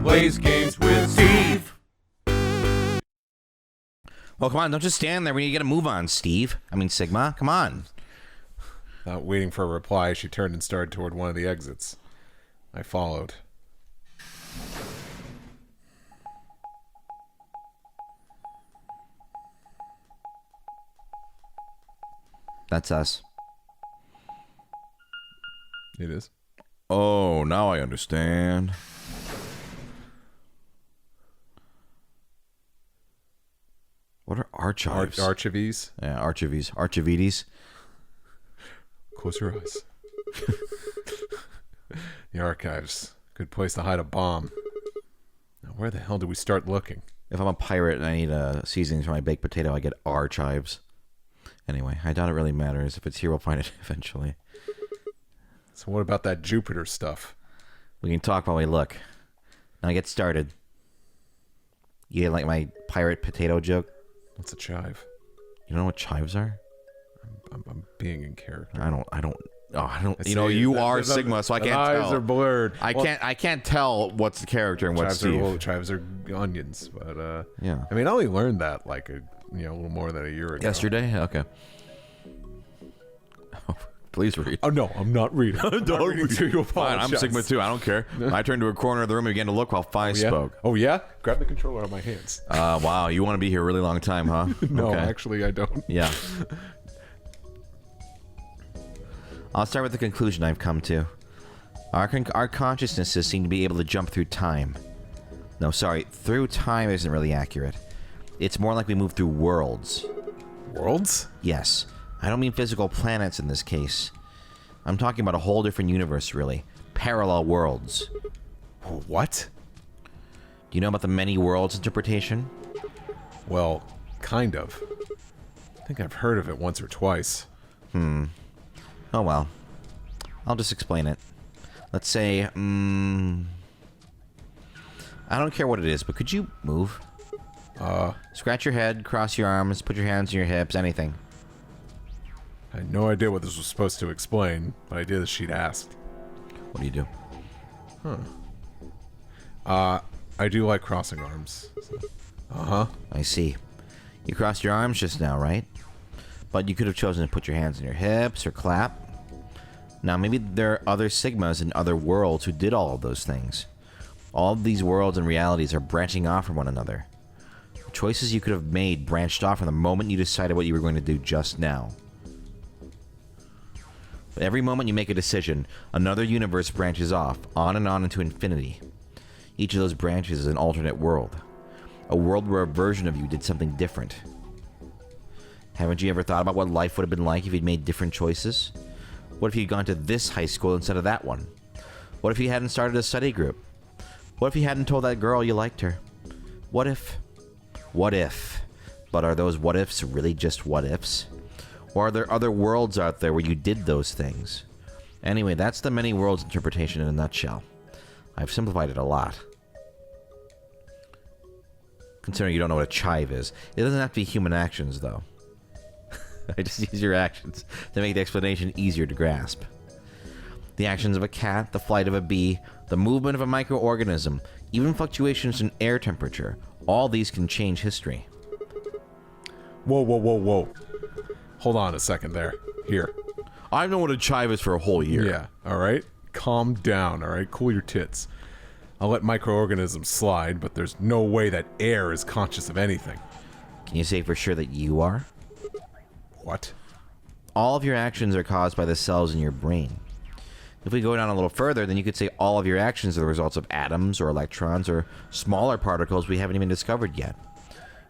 plays games with Steve. Well, come on, don't just stand there. We need to get a move on, Steve. I mean, Sigma, come on. Not waiting for a reply, she turned and started toward one of the exits. I followed. That's us. It is. Oh, now I understand. What are archives? Archives? Yeah, archives. Archivides. Close your eyes. The archives. Good place to hide a bomb. Now, where the hell do we start looking? If I'm a pirate and I need seasonings for my baked potato, I get archives. Anyway, I doubt it really matters. If it's here, we'll find it eventually. So what about that Jupiter stuff? We can talk while we look. Now get started. You didn't like my pirate potato joke? What's a chive? You know what chives are? I'm being in character. I don't. You know, you are Sigma, so I can't tell. Eyes are blurred. I can't tell what's the character and what's Steve. Chives are onions, but yeah. I mean, I only learned that like a little more than a year ago. Yesterday? Okay. Please read. Oh no, I'm not reading. I'm not reading to you. Fine, I'm Sigma too. I don't care. I turned to a corner of the room and began to look while Fi spoke. Oh yeah? Grab the controller out of my hands. Wow, you want to be here a really long time, huh? No, okay. Actually, I don't. Yeah. I'll start with the conclusion I've come to. Our consciousnesses seem to be able to jump through time. No, sorry, through time isn't really accurate. It's more like we move through worlds. Worlds? Yes. I don't mean physical planets in this case. I'm talking about a whole different universe, really. Parallel worlds. What? Do you know about the many worlds interpretation? Well, kind of. I think I've heard of it once or twice. Oh well. I'll just explain it. Let's say, I don't care what it is, but could you move? Scratch your head, cross your arms, put your hands on your hips, anything. I had no idea what this was supposed to explain, but I did as she'd asked. What do you do? I do like crossing arms. So. I see. You crossed your arms just now, right? But you could have chosen to put your hands on your hips or clap. Now, maybe there are other Sigmas in other worlds who did all of those things. All of these worlds and realities are branching off from one another. The choices you could have made branched off from the moment you decided what you were going to do just now. But every moment you make a decision, another universe branches off, on and on into infinity. Each of those branches is an alternate world. A world where a version of you did something different. Haven't you ever thought about what life would have been like if you'd made different choices? What if you'd gone to this high school instead of that one? What if you hadn't started a study group? What if you hadn't told that girl you liked her? What if? What if? But are those what ifs really just what ifs? Or are there other worlds out there where you did those things? Anyway, that's the many worlds interpretation in a nutshell. I've simplified it a lot. Considering you don't know what a chive is. It doesn't have to be human actions, though. I just use your actions to make the explanation easier to grasp. The actions of a cat, the flight of a bee, the movement of a microorganism, even fluctuations in air temperature, all these can change history. Whoa. Hold on a second there. Here. I've known what a chive is for a whole year. Yeah, alright? Calm down, alright? Cool your tits. I'll let microorganisms slide, but there's no way that air is conscious of anything. Can you say for sure that you are? What? All of your actions are caused by the cells in your brain. If we go down a little further, then you could say all of your actions are the results of atoms or electrons or smaller particles we haven't even discovered yet.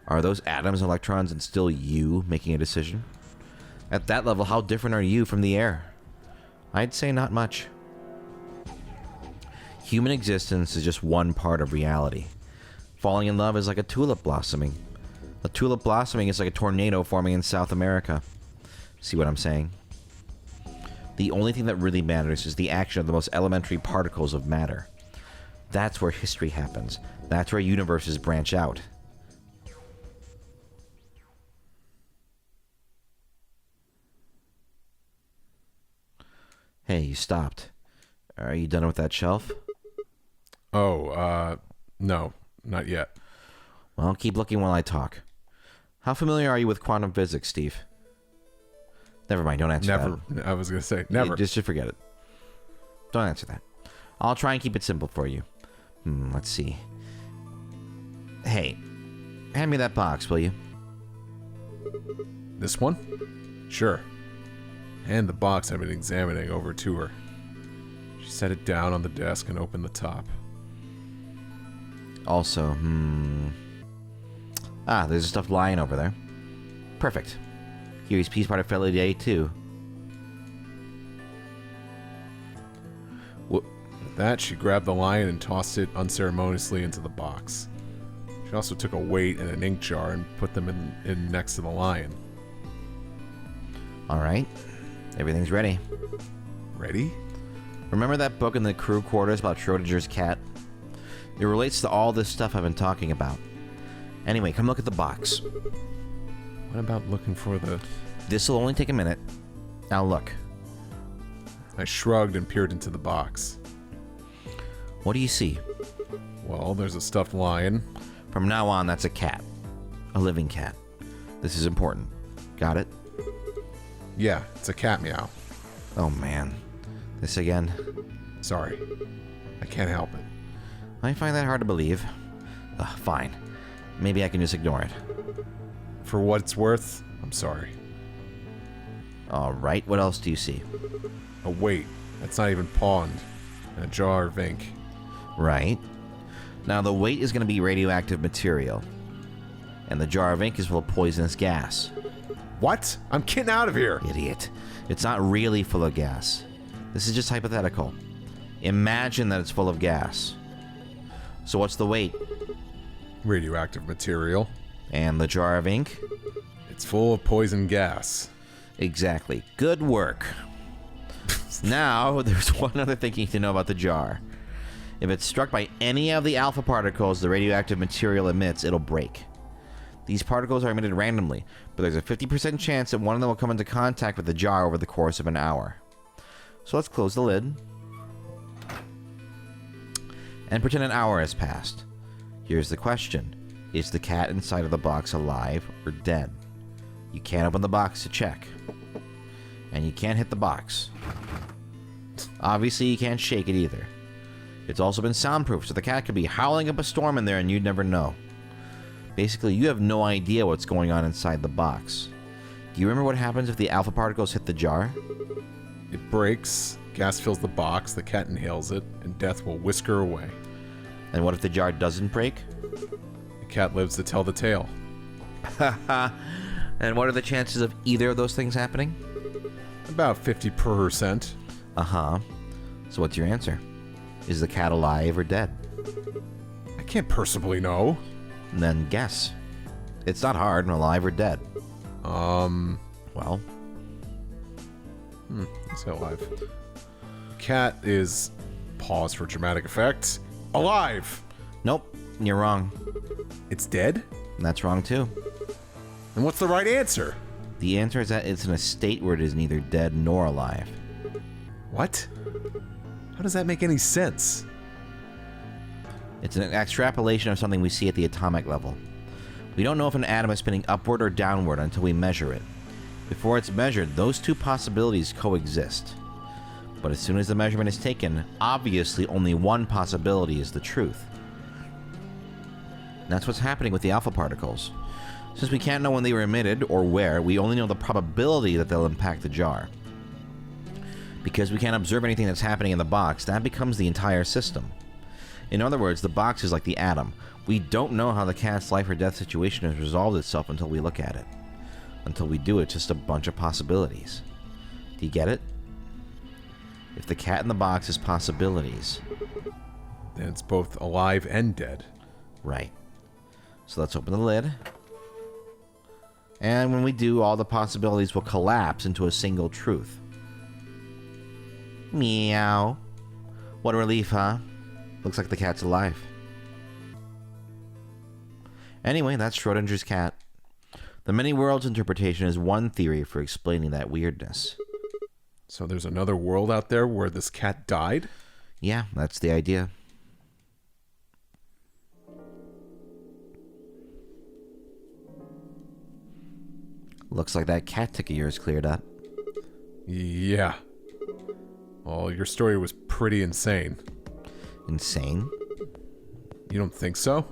Are those atoms and electrons and still you making a decision? At that level, how different are you from the air? I'd say not much. Human existence is just one part of reality. Falling in love is like a tulip blossoming. A tulip blossoming is like a tornado forming in South America. See what I'm saying? The only thing that really matters is the action of the most elementary particles of matter. That's where history happens. That's where universes branch out. Hey, you stopped. Are you done with that shelf? Oh, No, not yet. Well, keep looking while I talk. How familiar are you with quantum physics, Steve? Never mind, don't answer that. Never. I was going to say, never. Just forget it. Don't answer that. I'll try and keep it simple for you. Let's see. Hey, hand me that box, will you? This one? Sure. Hand the box I've been examining over to her. She set it down on the desk and opened the top. Also, there's stuff lying over there. Perfect. Here's piece part of Formulating too. With that, she grabbed the lion and tossed it unceremoniously into the box. She also took a weight and an ink jar and put them in next to the lion. All right. Everything's ready. Ready? Remember that book in the crew quarters about Schrodinger's cat? It relates to all this stuff I've been talking about. Anyway, come look at the box. What about looking for the... This'll only take a minute. Now look. I shrugged and peered into the box. What do you see? Well, there's a stuffed lion. From now on, that's a cat. A living cat. This is important. Got it? Yeah, it's a cat meow. Oh man. This again? Sorry. I can't help it. I find that hard to believe. Fine. Maybe I can just ignore it. For what it's worth, I'm sorry. Alright, what else do you see? A weight that's not even pawned, and a jar of ink. Right. Now the weight is going to be radioactive material. And the jar of ink is full of poisonous gas. What? I'm getting out of here! Idiot. It's not really full of gas. This is just hypothetical. Imagine that it's full of gas. So what's the weight? Radioactive material. And the jar of ink? It's full of poison gas. Exactly. Good work. Now, there's one other thing you need to know about the jar. If it's struck by any of the alpha particles the radioactive material emits, it'll break. These particles are emitted randomly, but there's a 50% chance that one of them will come into contact with the jar over the course of an hour. So let's close the lid. And pretend an hour has passed. Here's the question. Is the cat inside of the box alive or dead? You can't open the box to check. And you can't hit the box. Obviously, you can't shake it either. It's also been soundproof, so the cat could be howling up a storm in there and you'd never know. Basically, you have no idea what's going on inside the box. Do you remember what happens if the alpha particles hit the jar? It breaks, gas fills the box, the cat inhales it, and death will whisk her away. And what if the jar doesn't break? The cat lives to tell the tale. And what are the chances of either of those things happening? About 50%. Uh-huh. So what's your answer? Is the cat alive or dead? I can't possibly know. Then guess. It's not hard, alive or dead. Well. Let's say alive. Cat is, pause for dramatic effect, alive! Nope, you're wrong. It's dead? That's wrong too. And what's the right answer? The answer is that it's in a state where it is neither dead nor alive. What? How does that make any sense? It's an extrapolation of something we see at the atomic level. We don't know if an atom is spinning upward or downward until we measure it. Before it's measured, those two possibilities coexist. But as soon as the measurement is taken, obviously only one possibility is the truth. And that's what's happening with the alpha particles. Since we can't know when they were emitted or where, we only know the probability that they'll impact the jar. Because we can't observe anything that's happening in the box, that becomes the entire system. In other words, the box is like the atom. We don't know how the cat's life or death situation has resolved itself until we look at it. Until we do, it's just a bunch of possibilities. Do you get it? If the cat in the box is possibilities, Then it's both alive and dead. right. So let's open the lid. And when we do, all the possibilities will collapse into a single truth. Meow. What a relief, huh? Looks like the cat's alive. Anyway, that's Schrodinger's cat. The many worlds interpretation is one theory for explaining that weirdness. So there's another world out there where this cat died? Yeah, that's the idea. Looks like that cat tick of yours cleared up. Yeah. Well, your story was pretty insane. Insane? You don't think so?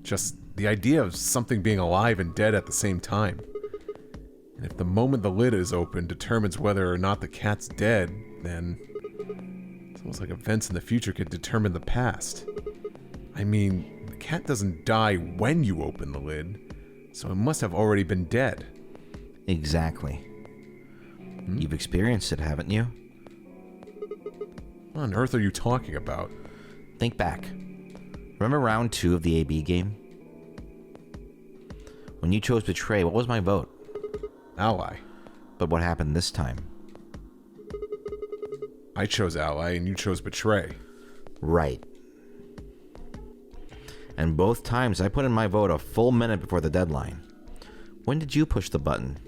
Just the idea of something being alive and dead at the same time. And if the moment the lid is open determines whether or not the cat's dead, then it's almost like events in the future could determine the past. I mean, the cat doesn't die when you open the lid, so it must have already been dead. Exactly. You've experienced it, haven't you? What on earth are you talking about? Think back. Remember round 2 of the AB game? When you chose Betray, what was my vote? Ally. But what happened this time? I chose Ally and you chose Betray. Right. And both times I put in my vote a full minute before the deadline. When did you push the button?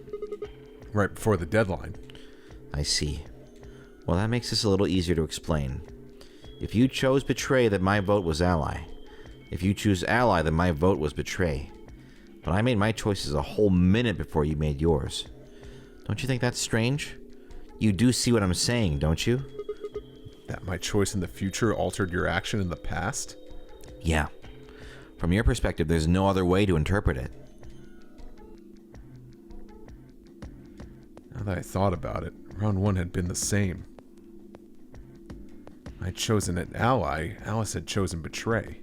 Right before the deadline. I see. Well, that makes this a little easier to explain. If you chose Betray, then my vote was Ally. If you choose Ally, then my vote was Betray. But I made my choices a whole minute before you made yours. Don't you think that's strange? You do see what I'm saying, don't you? That my choice in the future altered your action in the past? Yeah. From your perspective, there's no other way to interpret it. Now that I thought about it, round 1 had been the same. I'd chosen an Ally, Alice had chosen Betray.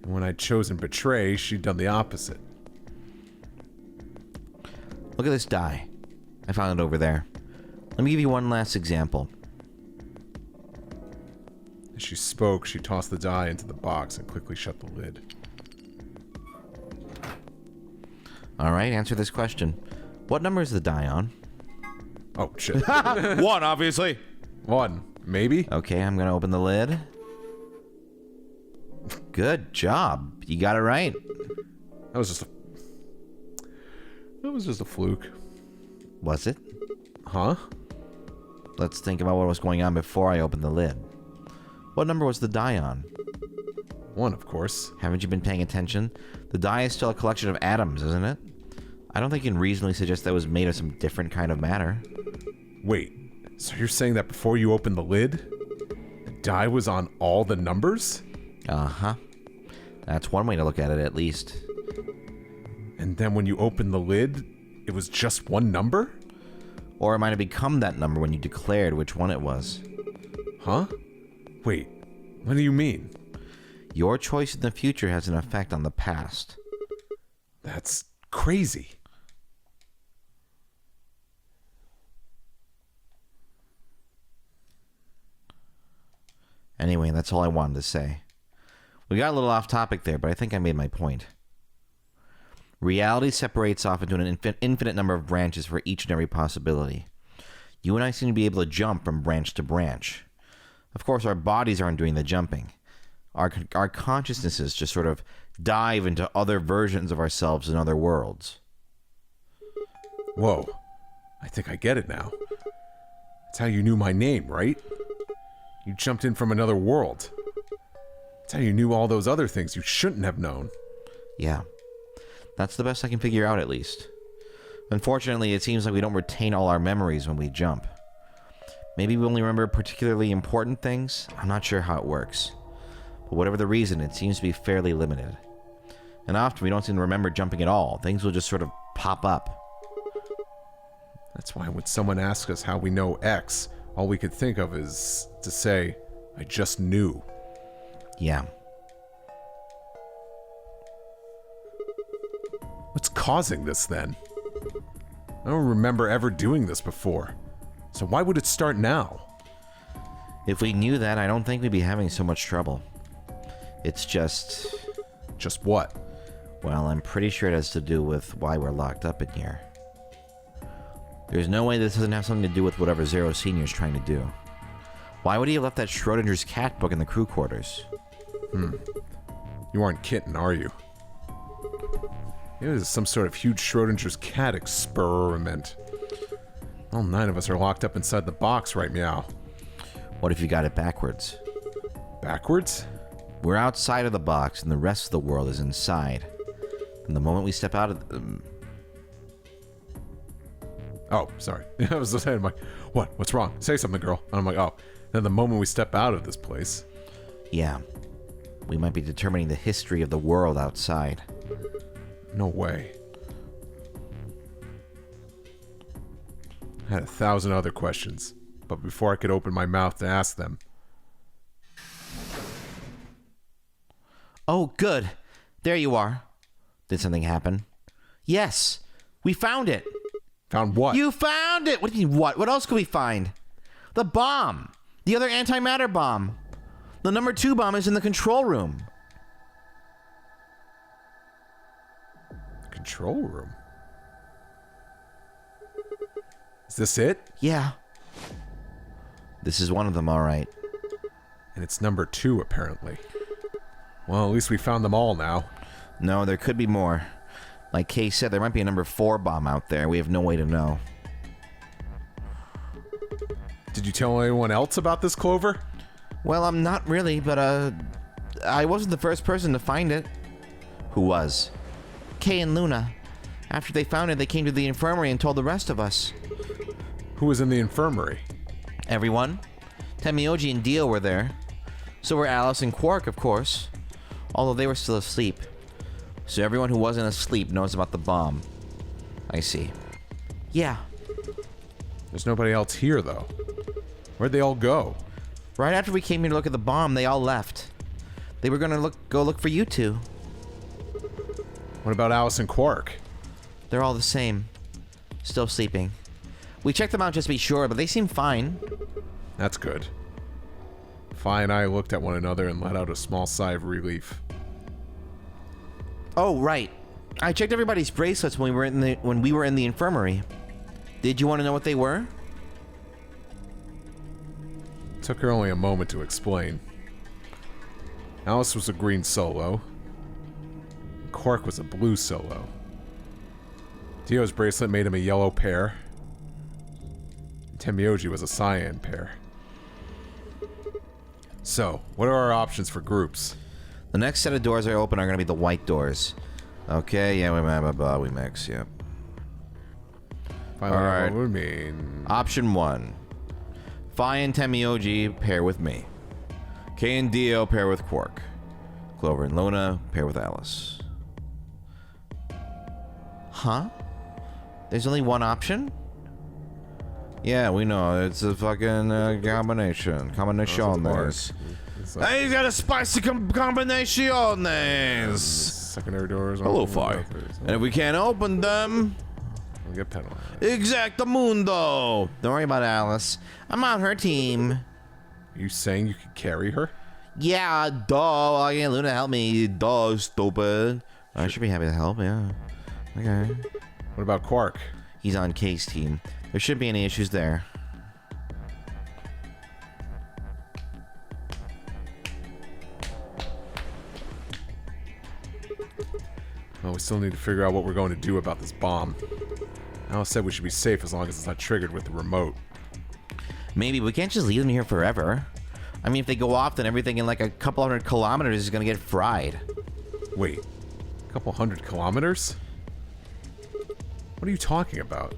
And when I'd chosen Betray, she'd done the opposite. Look at this die. I found it over there. Let me give you one last example. As she spoke, she tossed the die into the box and quickly shut the lid. Alright, answer this question. What number is the die on? Oh, shit. 1, obviously. 1, maybe? Okay, I'm gonna open the lid. Good job. You got it right. That was just a fluke. Was it? Huh? Let's think about what was going on before I opened the lid. What number was the die on? 1, of course. Haven't you been paying attention? The die is still a collection of atoms, isn't it? I don't think you can reasonably suggest that it was made of some different kind of matter. Wait, so you're saying that before you opened the lid, the die was on all the numbers? Uh-huh. That's one way to look at it, at least. And then when you opened the lid, it was just one number? Or it might have become that number when you declared which one it was. Huh? Wait, what do you mean? Your choice in the future has an effect on the past. That's crazy. Anyway, that's all I wanted to say. We got a little off topic there, but I think I made my point. Reality separates off into an infinite number of branches for each and every possibility. You and I seem to be able to jump from branch to branch. Of course, our bodies aren't doing the jumping. Our consciousnesses just sort of dive into other versions of ourselves in other worlds. Whoa, I think I get it now. That's how you knew my name, right? You jumped in from another world. That's how you knew all those other things you shouldn't have known. Yeah. That's the best I can figure out, at least. Unfortunately, it seems like we don't retain all our memories when we jump. Maybe we only remember particularly important things? I'm not sure how it works. But whatever the reason, it seems to be fairly limited. And often we don't seem to remember jumping at all. Things will just sort of pop up. That's why when someone asks us how we know X, all we could think of is to say, I just knew. Yeah. What's causing this then? I don't remember ever doing this before. So why would it start now? If we knew that, I don't think we'd be having so much trouble. It's just... Just what? Well, I'm pretty sure it has to do with why we're locked up in here. There's no way this doesn't have something to do with whatever Zero Senior is trying to do. Why would he have left that Schrodinger's cat book in the crew quarters? You aren't kidding, are you? It was some sort of huge Schrodinger's cat experiment. All 9 of us are locked up inside the box, right, Meow? What if you got it backwards? Backwards? We're outside of the box and the rest of the world is inside. And the moment we step out of Oh, sorry. I was just saying, I'm like, what? What's wrong? Say something, girl. And I'm like, oh. Then the moment we step out of this place... Yeah. We might be determining the history of the world outside. No way. I had 1,000 other questions, but before I could open my mouth to ask them... Oh, good. There you are. Did something happen? Yes. We found it. Found what? You found it! What do you mean, what? What else could we find? The bomb! The other antimatter bomb. The number 2 bomb is in the control room. Control room? Is this it? Yeah. This is one of them, all right. And it's number 2, apparently. Well, at least we found them all now. No, there could be more. Like Kay said, there might be a number 4 bomb out there. We have no way to know. Did you tell anyone else about this, Clover? Well, I'm not really, but I wasn't the first person to find it. Who was? Kay and Luna. After they found it, they came to the infirmary and told the rest of us. Who was in the infirmary? Everyone. Temioji and Dio were there. So were Alice and Quark, of course. Although they were still asleep. So everyone who wasn't asleep knows about the bomb. I see. Yeah. There's nobody else here, though. Where'd they all go? Right after we came here to look at the bomb, they all left. They were gonna go look for you two. What about Alice and Quark? They're all the same. Still sleeping. We checked them out just to be sure, but they seem fine. That's good. Fi and I looked at one another and let out a small sigh of relief. Oh, right. I checked everybody's bracelets when we were in the infirmary. Did you want to know what they were? It took her only a moment to explain. Alice was a green solo. Quark was a blue solo. Dio's bracelet made him a yellow pair. Temioji was a cyan pair. So, what are our options for groups? The next set of doors I open are going to be the white doors. Okay, yeah, we mix, yep. Finally, Alright. what would mean? Option 1. Fi and Temioji pair with me. Kay and Dio pair with Quark. Clover and Luna pair with Alice. Huh? There's only one option? Yeah, we know. It's a fucking combination. Combinaciones. Hey, you got a spicy combinaciones! Secondary doors. Hello, Fi. And if we can't open them... we'll get penalized. Exactamundo! Don't worry about Alice. I'm on her team. Are you saying you could carry her? Yeah, duh. I get Luna help me. Duh, stupid. I should be happy to help, yeah. Okay. What about Quark? He's on Kay's team. There shouldn't be any issues there. Well, we still need to figure out what we're going to do about this bomb. Alice said we should be safe as long as it's not triggered with the remote. Maybe we can't just leave them here forever. I mean, if they go off, then everything in like a couple 100 kilometers is gonna get fried. Wait, a couple 100 kilometers? What are you talking about?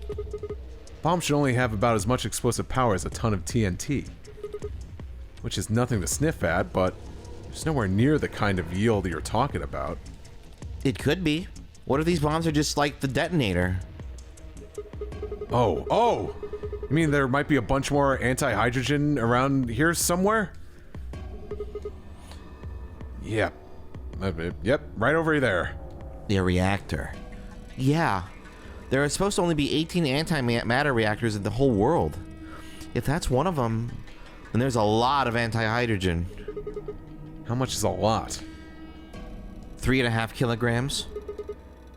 Bombs should only have about as much explosive power as a ton of TNT. Which is nothing to sniff at, but it's nowhere near the kind of yield you're talking about. It could be. What if these bombs are just like the detonator? Oh! You mean there might be a bunch more anti-hydrogen around here somewhere? Yep. Yep, right over there. The reactor. Yeah. There are supposed to only be 18 antimatter reactors in the whole world. If that's one of them, then there's a lot of anti-hydrogen. How much is a lot? 3.5 kilograms.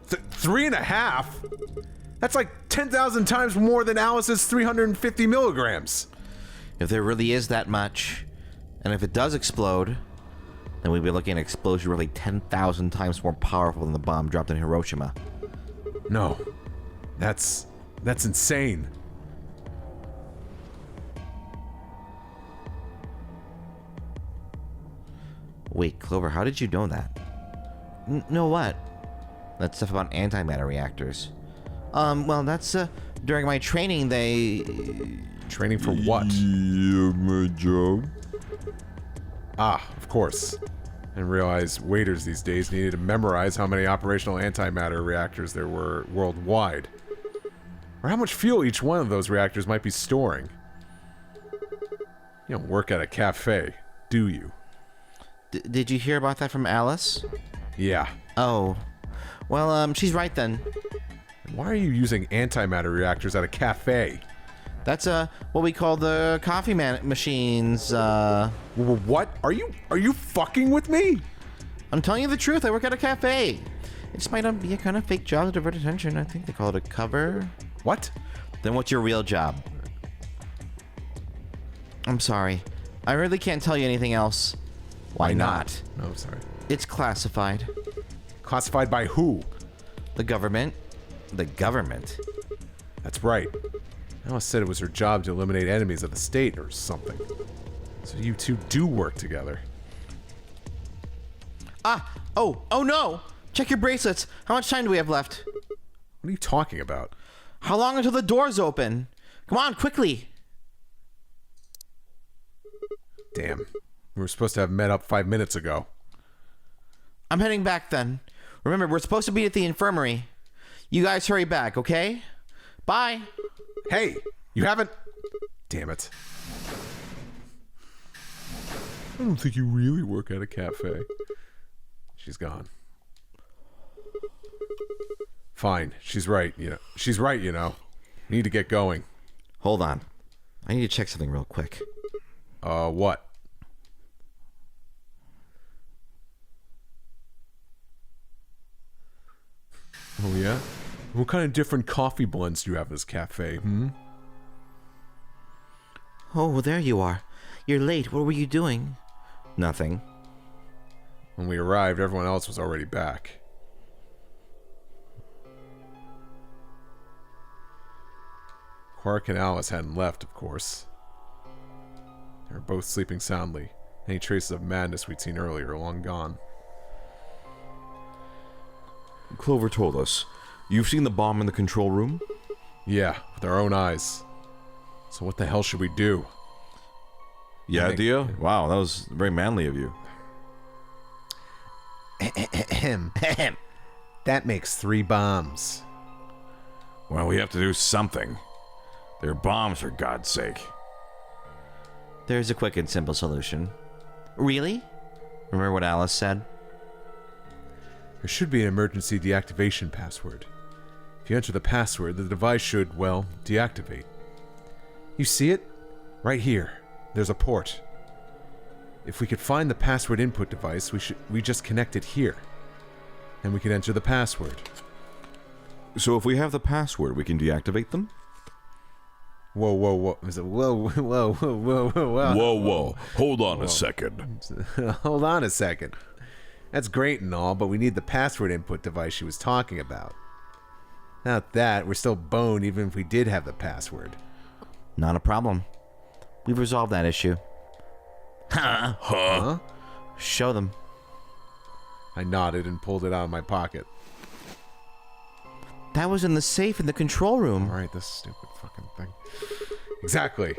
3.5? That's like 10,000 times more than Alice's 350 milligrams. If there really is that much, and if it does explode, then we'd be looking at an explosion really 10,000 times more powerful than the bomb dropped in Hiroshima. No. That's insane. Wait, Clover, how did you know that? Know what? That stuff about antimatter reactors. Well, that's During my training, they... Training for what? Yeah, my job. Ah, of course. And realized waiters these days needed to memorize how many operational antimatter reactors there were worldwide. Or how much fuel each one of those reactors might be storing. You don't work at a cafe, do you? Did you hear about that from Alice? Yeah. Oh. Well, she's right then. Why are you using antimatter reactors at a cafe? That's what we call the coffee machines. What? Are you fucking with me? I'm telling you the truth. I work at a cafe. It just might be a kind of fake job to divert attention. I think they call it a cover. What? Then what's your real job? I'm sorry. I really can't tell you anything else. Why not? No, sorry. It's classified. Classified by who? The government. The government? That's right. Alice said it was her job to eliminate enemies of the state or something. So you two do work together. Oh no! Check your bracelets. How much time do we have left? What are you talking about? How long until the doors open? Come on, quickly! Damn. We were supposed to have met up 5 minutes ago. I'm heading back then. Remember, we're supposed to be at the infirmary. You guys hurry back, okay? Bye! Hey! You haven't... Damn it. I don't think you really work at a cafe. She's gone. Fine. She's right, you know. She's right, you know. We need to get going. Hold on. I need to check something real quick. What? Oh, yeah? What kind of different coffee blends do you have in this cafe, Oh, there you are. You're late. What were you doing? Nothing. When we arrived, everyone else was already back. Quark and Alice hadn't left, of course. They were both sleeping soundly. Any traces of madness we'd seen earlier are long gone. Clover told us. You've seen the bomb in the control room? Yeah, with our own eyes. So what the hell should we do? Yeah, Dia? Wow, that was very manly of you. That makes 3 bombs. Well, we have to do something. They're bombs, for God's sake. There's a quick and simple solution. Really? Remember what Alice said? There should be an emergency deactivation password. If you enter the password, the device should, well, deactivate. You see it? Right here. There's a port. If we could find the password input device, we just connect it here. And we can enter the password. So if we have the password, we can deactivate them? Whoa, whoa, whoa. Is it whoa, whoa, whoa, whoa, whoa, Whoa, whoa. Hold on a second. Hold on a second. That's great and all, but we need the password input device she was talking about. Without that, we're still boned even if we did have the password. Not a problem. We've resolved that issue. Huh? Show them. I nodded and pulled it out of my pocket. That was in the safe in the control room. Alright, this stupid fucking thing. Exactly.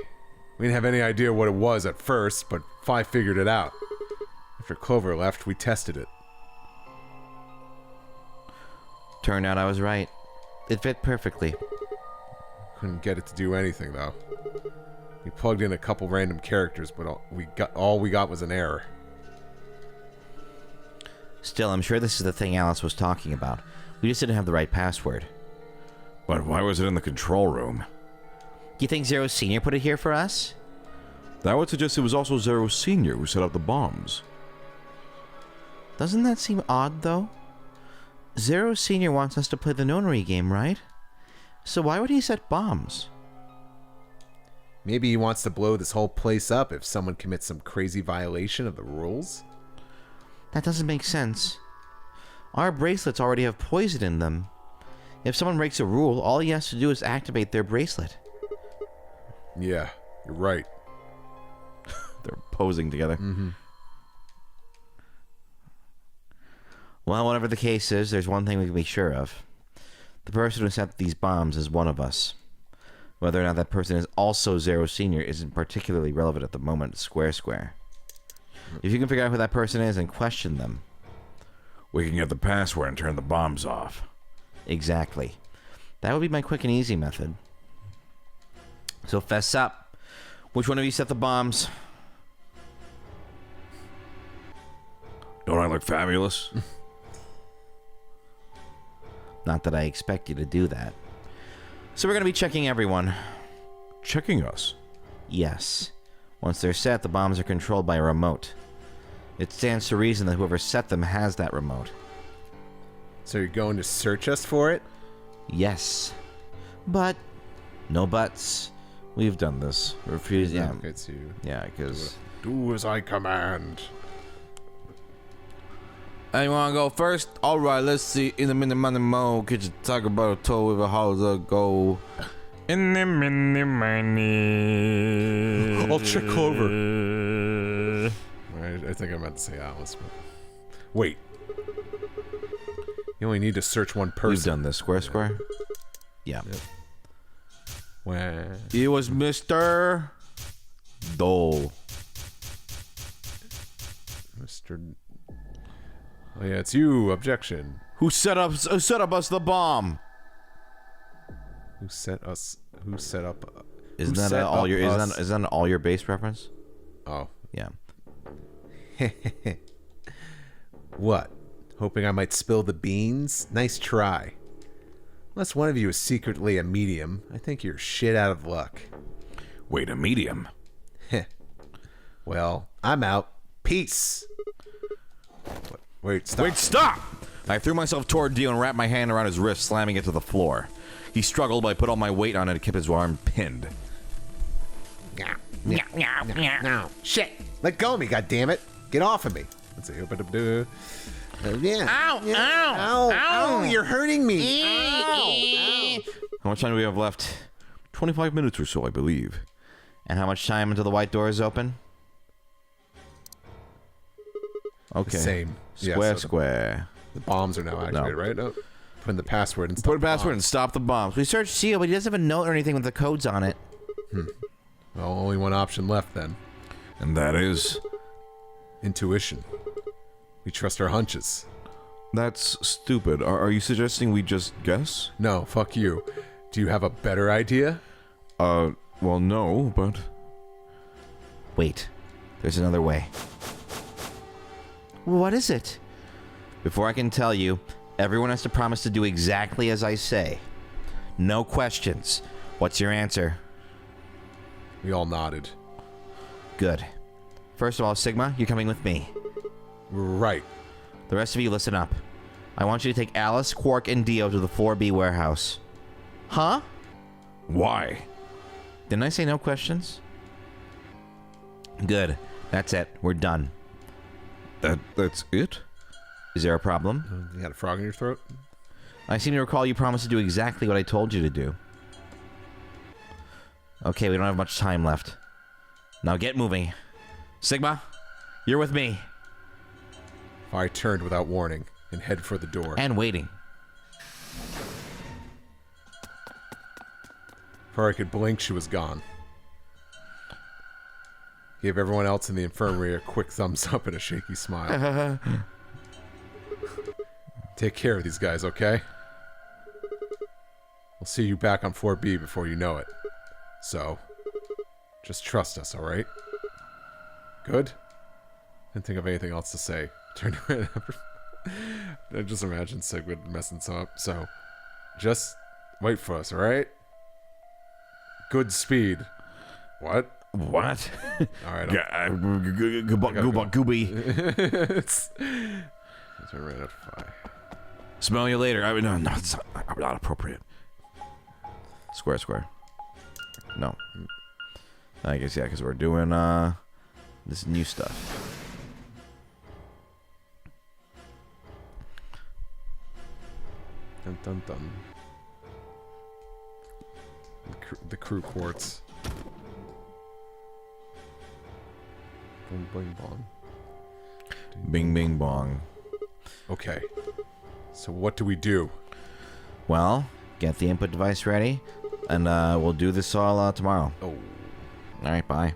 We didn't have any idea what it was at first, but Phi figured it out. After Clover left, we tested it. Turned out I was right. It fit perfectly. Couldn't get it to do anything, though. We plugged in a couple random characters, but all we got was an error. Still, I'm sure this is the thing Alice was talking about. We just didn't have the right password. But why was it in the control room? Do you think Zero Senior put it here for us? That would suggest it was also Zero Senior who set up the bombs. Doesn't that seem odd, though? Zero Senior wants us to play the nonary game, right? So why would he set bombs? Maybe he wants to blow this whole place up if someone commits some crazy violation of the rules? That doesn't make sense. Our bracelets already have poison in them. If someone breaks a rule, all he has to do is activate their bracelet. Yeah, you're right. They're posing together. Mm-hmm. Well, whatever the case is, there's one thing we can be sure of. The person who set these bombs is one of us. Whether or not that person is also Zero Senior isn't particularly relevant at the moment. Square. If you can figure out who that person is and question them. We can get the password and turn the bombs off. Exactly. That would be my quick and easy method. So fess up. Which one of you set the bombs? Don't I look fabulous? Not that I expect you to do that. So we're going to be checking everyone. Checking us. Yes. Once they're set, the bombs are controlled by a remote. It stands to reason that whoever set them has that remote. So you're going to search us for it? Yes. But no buts. We've done this. Refuse. Yeah. It's you. Yeah, because... Do as I command. Anyone want to go first? Alright, let's see. In the minute money mo, could you talk about a toe with a how's go? In the mini money. I'll check Clover. I think I meant to say Alice, but... Wait. You only need to search one person. We've done this. Square? Yeah. Yep. Well... It was Mr. Dole. Mr... Oh yeah, it's you. Objection. Who set up us the bomb? Who set up? Isn't that all your? Isn't that all your base reference? Oh. Yeah. What? Hoping I might spill the beans? Nice try. Unless one of you is secretly a medium, I think you're shit out of luck. Wait, a medium? Well, I'm out. Peace. Wait, stop. Wait, stop! I threw myself toward Dio and wrapped my hand around his wrist, slamming it to the floor. He struggled, but I put all my weight on it and kept his arm pinned. No. Shit. Let go of me, goddammit. Get off of me. Let's see. Yeah. Ow. You're hurting me. Ow. How much time do we have left? 25 minutes or so, I believe. And how much time until the white door is open? Okay. Same. Square. The bombs are now activated, right? No. Put in the password and stop Put a password and stop the bombs. We searched Seal, but he doesn't have a note or anything with the codes on it. Well, only one option left then. And that is... Intuition. We trust our hunches. That's stupid. Are you suggesting we just guess? No, fuck you. Do you have a better idea? Well, no, but... Wait. There's another way. What is it? Before I can tell you, everyone has to promise to do exactly as I say. No questions. What's your answer? We all nodded. Good. First of all, Sigma, you're coming with me. Right. The rest of you, listen up. I want you to take Alice, Quark, and Dio to the 4B warehouse. Huh? Why? Didn't I say no questions? Good. That's it. We're done. That's it? Is there a problem? You got a frog in your throat? I seem to recall you promised to do exactly what I told you to do. Okay, we don't have much time left. Now get moving. Sigma, you're with me. I turned without warning and head for the door. And waiting. Before I could blink, she was gone. Gave everyone else in the infirmary a quick thumbs up and a shaky smile. Take care of these guys, okay? We'll see you back on 4B before you know it. So, just trust us, alright? Good? Didn't think of anything else to say. Turned around. I just imagine Sigmund messing some up. So, just wait for us, alright? Good speed. What? What? Alright. Gooby. Turn right at 5. Smell you later. No, it's not appropriate. Square. No. I guess, yeah, because we're doing, this new stuff. Dun dun dun. The crew quartz. Boing boing bong. Bing bing bong. Okay. So what do we do? Well, get the input device ready. And we'll do this all tomorrow. Oh. All right, bye.